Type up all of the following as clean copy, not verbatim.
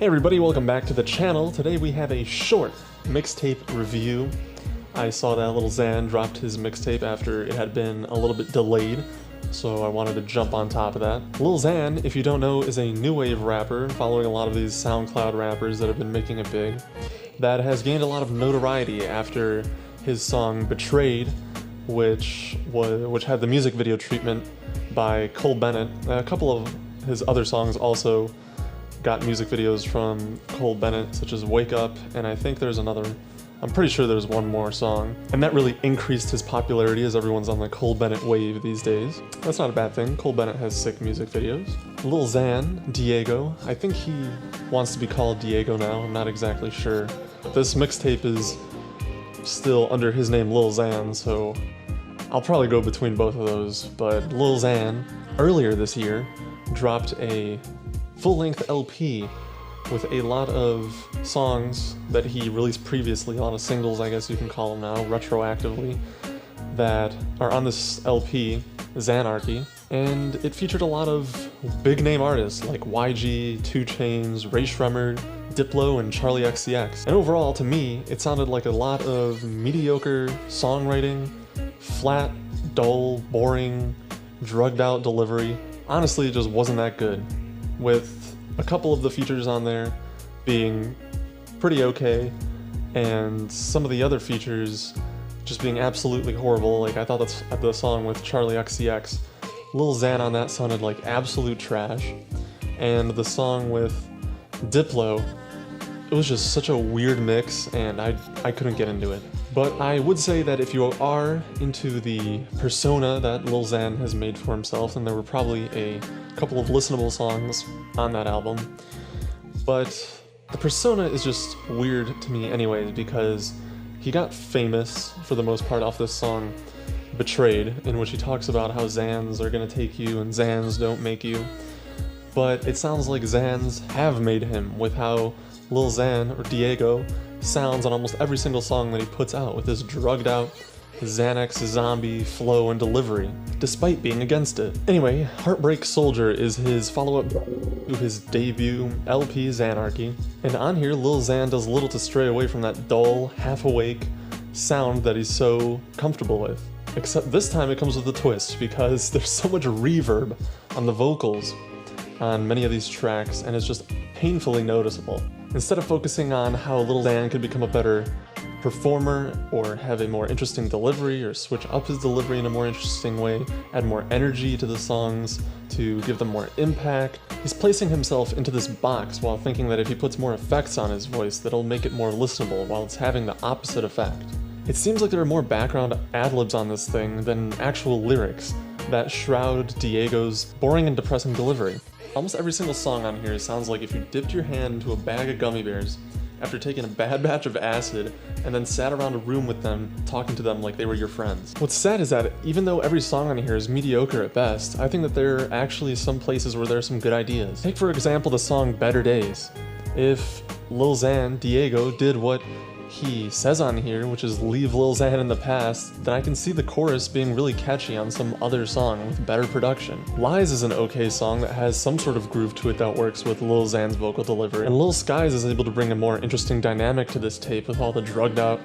Hey everybody, welcome back to the channel. Today we have a short mixtape review. I saw that Lil Xan dropped his mixtape after it had been a little bit delayed, so I wanted to jump on top of that. Lil Xan, if you don't know, is a new wave rapper following a lot of these SoundCloud rappers that have been making it big, that has gained a lot of notoriety after his song Betrayed, which had the music video treatment by Cole Bennett. A couple of his other songs also got music videos from Cole Bennett, such as Wake Up, and I think there's another, I'm pretty sure there's one more song. And that really increased his popularity as everyone's on the Cole Bennett wave these days. That's not a bad thing. Cole Bennett has sick music videos. Lil Xan, Diego, I think he wants to be called Diego now, I'm not exactly sure. This mixtape is still under his name Lil Xan, so I'll probably go between both of those. But Lil Xan, earlier this year, dropped a full-length LP with a lot of songs that he released previously, a lot of singles, I guess you can call them now, retroactively, that are on this LP, Xanarchy, and it featured a lot of big-name artists like YG, 2 Chainz, Ray Shremmer, Diplo, and Charlie XCX. And overall, to me, it sounded like a lot of mediocre songwriting, flat, dull, boring, drugged-out delivery. Honestly, it just wasn't that good, with a couple of the features on there being pretty okay, and some of the other features just being absolutely horrible. Like, I thought the song with Charlie XCX, Lil Xan on that sounded like absolute trash, and the song with Diplo, it was just such a weird mix, and I couldn't get into it. But I would say that if you are into the persona that Lil Xan has made for himself, then there were probably a couple of listenable songs on that album. But the persona is just weird to me anyways, because he got famous for the most part off this song Betrayed, in which he talks about how Xans are gonna take you and Xans don't make you. But it sounds like Xans have made him with how Lil Xan, or Diego, sounds on almost every single song that he puts out, with this drugged out Xanax zombie flow and delivery, despite being against it. Anyway, Heartbreak Soldier is his follow-up to his debut LP Xanarchy, and on here Lil Xan does little to stray away from that dull, half-awake sound that he's so comfortable with. Except this time it comes with a twist, because there's so much reverb on the vocals on many of these tracks, and it's just painfully noticeable. Instead of focusing on how Lil Xan could become a better performer, or have a more interesting delivery, or switch up his delivery in a more interesting way, add more energy to the songs to give them more impact, he's placing himself into this box while thinking that if he puts more effects on his voice, that'll make it more listenable, while it's having the opposite effect. It seems like there are more background ad-libs on this thing than actual lyrics that shroud Diego's boring and depressing delivery. Almost every single song on here sounds like if you dipped your hand into a bag of gummy bears after taking a bad batch of acid and then sat around a room with them, talking to them like they were your friends. What's sad is that even though every song on here is mediocre at best, I think that there are actually some places where there are some good ideas. Take for example the song Better Days. If Lil Xan, Diego, did what he says on here, which is leave Lil Xan in the past, then I can see the chorus being really catchy on some other song with better production. Lies is an okay song that has some sort of groove to it that works with Lil Xan's vocal delivery, and Lil Skies is able to bring a more interesting dynamic to this tape with all the drugged out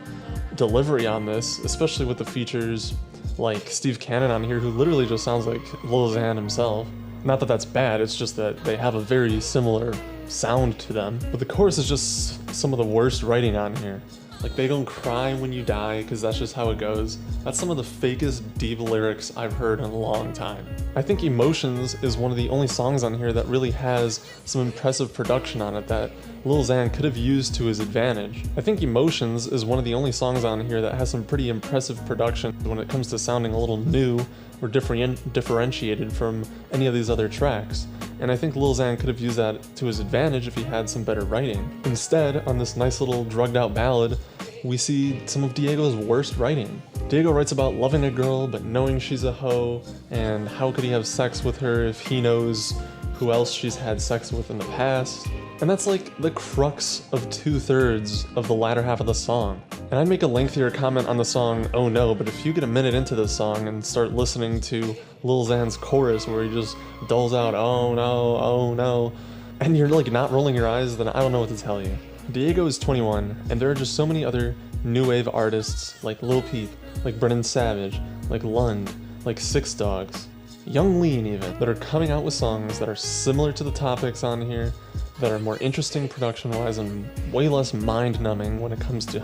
delivery on this, especially with the features like Steve Cannon on here, who literally just sounds like Lil Xan himself. Not that that's bad, it's just that they have a very similar sound to them. But the chorus is just some of the worst writing on here. Like, they don't cry when you die, because that's just how it goes. That's some of the fakest deep lyrics I've heard in a long time. I think Emotions is one of the only songs on here that really has some impressive production on it that Lil Xan could have used to his advantage. I think Emotions is one of the only songs on here that has some pretty impressive production when it comes to sounding a little new or differentiated from any of these other tracks. And I think Lil Xan could have used that to his advantage if he had some better writing. Instead, on this nice little drugged out ballad, we see some of Diego's worst writing. Diego writes about loving a girl but knowing she's a hoe, and how could he have sex with her if he knows who else she's had sex with in the past. And that's like the crux of 2/3 of the latter half of the song. And I'd make a lengthier comment on the song Oh No, but if you get a minute into this song and start listening to Lil Xan's chorus where he just dulls out oh no, and you're like not rolling your eyes, then I don't know what to tell you. Diego is 21, and there are just so many other new wave artists like Lil Peep, like Brennan Savage, like Lund, like Six Dogs, Young Lean even, that are coming out with songs that are similar to the topics on here, that are more interesting production-wise and way less mind-numbing when it comes to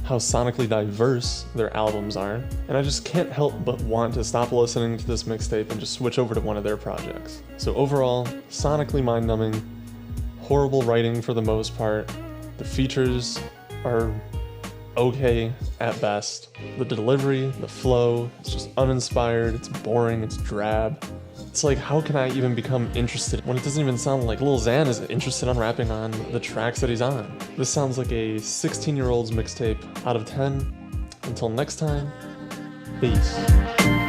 how sonically diverse their albums are. And I just can't help but want to stop listening to this mixtape and just switch over to one of their projects. So overall, sonically mind-numbing, horrible writing for the most part. The features are okay at best. The delivery, the flow, it's just uninspired, it's boring, it's drab. It's like, how can I even become interested when it doesn't even sound like Lil Xan is interested on rapping on the tracks that he's on? This sounds like a 16-year-old's mixtape out of 10. Until next time, peace.